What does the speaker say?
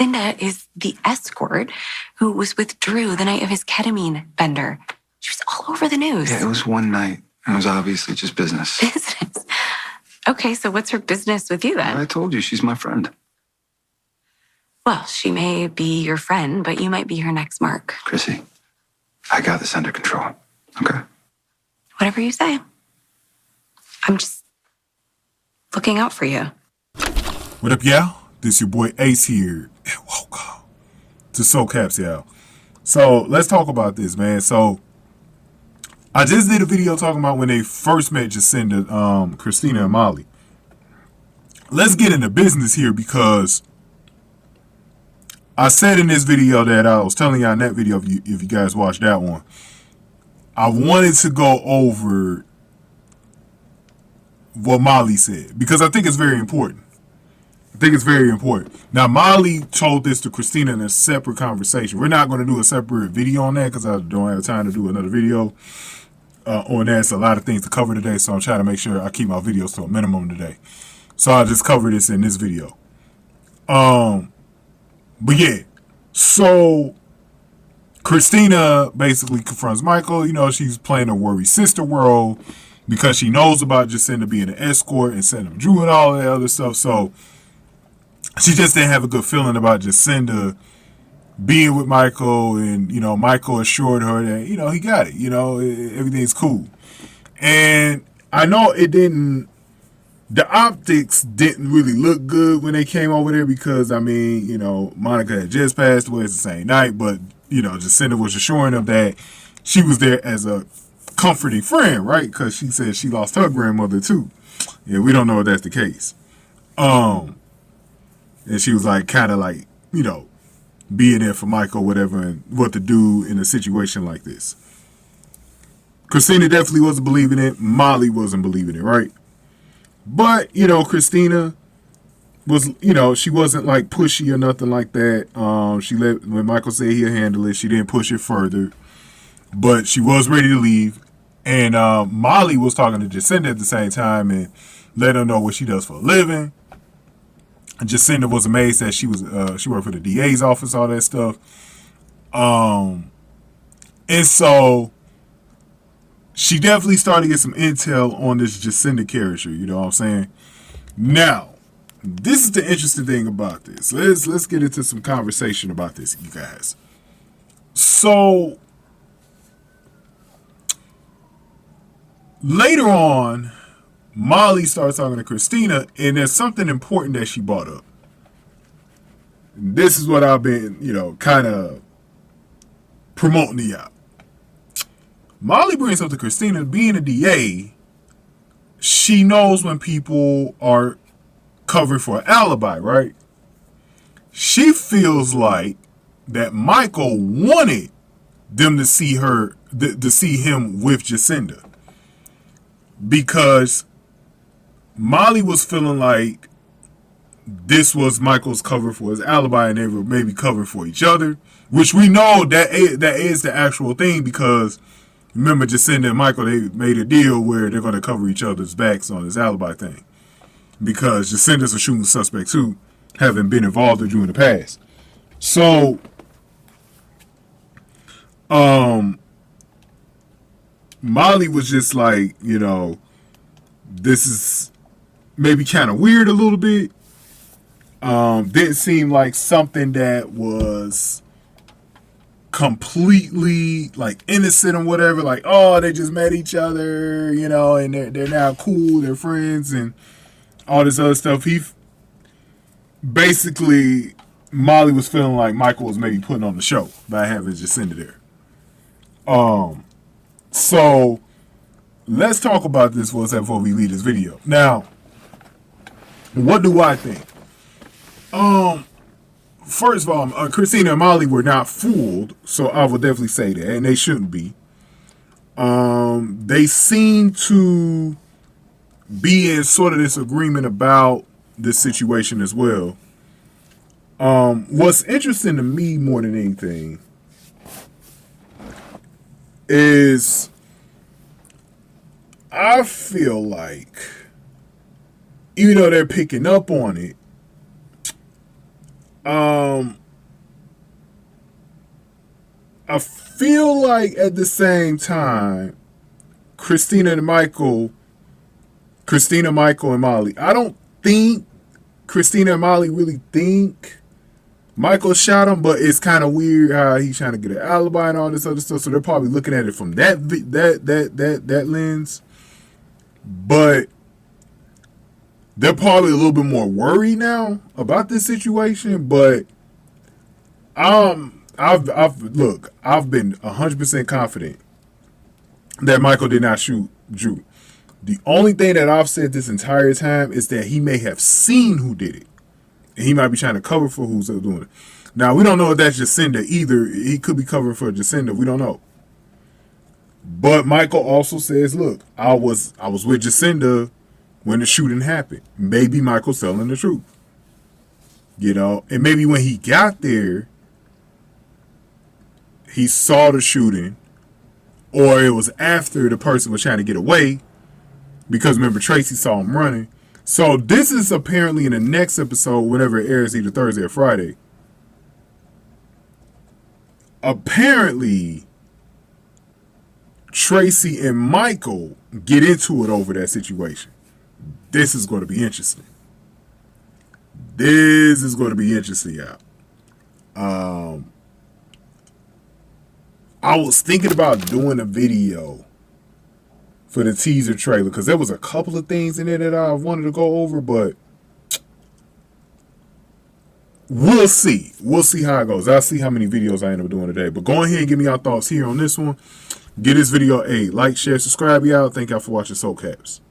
Jacinda is the escort who was with Drew the night of his ketamine bender. She was all over the news. Yeah, it was one night. It was obviously just business. Business? Okay, so what's her business with you then? I told you, she's my friend. Well, she may be your friend, but you might be her next mark. Chrissy, I got this under control, okay? Whatever you say. I'm just looking out for you. What up, y'all? This your boy Ace here. And welcome to Soul Caps, y'all. So let's talk about this, man. So I just did a video talking about when they first met Jacinda, Kristina and Molly. Let's get into business here because I said in this video that I was telling y'all in that video, if you guys watched that one, I wanted to go over what Molly said because I think it's very important. Now, Molly told this to Kristina in a separate conversation. We're not going to do a separate video on that because I don't have time to do another video on that. It's a lot of things to cover today, so I'm trying to make sure I keep my videos to a minimum today. So I'll just cover this in this video. But yeah, so Kristina basically confronts Michael. You know, she's playing a worried sister role because she knows about Jacinda being an escort and setting up Drew and all that other stuff. So she just didn't have a good feeling about Jacinda being with Michael, and, you know, Michael assured her that, you know, he got it, you know, everything's cool. And I know the optics didn't really look good when they came over there because, I mean, you know, Monica had just passed away the same night, but, you know, Jacinda was assuring them that she was there as a comforting friend, right? Because she said she lost her grandmother too. Yeah, we don't know if that's the case. And she was like, kind of like, you know, being there for Michael, whatever, and what to do in a situation like this. Kristina definitely wasn't believing it. Molly wasn't believing it, right? But, you know, Kristina was, you know, she wasn't like pushy or nothing like that. When Michael said he'll handle it, she didn't push it further. But she was ready to leave. And Molly was talking to Jacinda at the same time and let her know what she does for a living. Jacinda was amazed that she worked for the DA's office, all that stuff. And so she definitely started to get some intel on this Jacinda character, you know what I'm saying? Now, this is the interesting thing about this. Let's get into some conversation about this, you guys. So later on, Molly starts talking to Kristina, and there's something important that she brought up. This is what I've been, you know, kind of promoting to y'all. Molly brings up to Kristina, being a DA, she knows when people are covered for an alibi, right? She feels like that Michael wanted them to see her, to see him with Jacinda, because Molly was feeling like this was Michael's cover for his alibi and they were maybe covered for each other, which we know that is the actual thing because remember Jacinda and Michael, they made a deal where they're going to cover each other's backs on this alibi thing because Jacinda's a shooting suspect too, having been involved with you in the past. So, Molly was just like, you know, this is maybe kind of weird a little bit. Didn't seem like something that was completely like innocent or whatever. Like, oh, they just met each other, you know, and they're now cool, they're friends, and all this other stuff. Basically, Molly was feeling like Michael was maybe putting on the show by having Jacinda there. So let's talk about this for a second before we leave this video. Now, what do I think? First of all, Kristina and Molly were not fooled, so I would definitely say that, and they shouldn't be. They seem to be in sort of this agreement about this situation as well. What's interesting to me more than anything is I feel like, even though they're picking up on it, I feel like at the same time, Kristina, Michael, and Molly. I don't think Kristina and Molly really think Michael shot him, but it's kind of weird how he's trying to get an alibi and all this other stuff. So they're probably looking at it from that lens. But they're probably a little bit more worried now about this situation. But I've been 100% confident that Michael did not shoot Drew. The only thing that I've said this entire time is that he may have seen who did it. And he might be trying to cover for who's doing it. Now, we don't know if that's Jacinda either. He could be covering for Jacinda. We don't know. But Michael also says, look, I was with Jacinda when the shooting happened. Maybe Michael's telling the truth. You know, and maybe when he got there, he saw the shooting, or it was after the person was trying to get away, because remember, Tracy saw him running. So this is apparently in the next episode, whenever it airs, either Thursday or Friday. Apparently, Tracy and Michael get into it over that situation. This is going to be interesting. This is going to be interesting, y'all. I was thinking about doing a video for the teaser trailer, because there was a couple of things in there that I wanted to go over, but we'll see. We'll see how it goes. I'll see how many videos I end up doing today. But go ahead and give me your thoughts here on this one. Give this video a like, share, subscribe, y'all. Thank y'all for watching Soul Caps.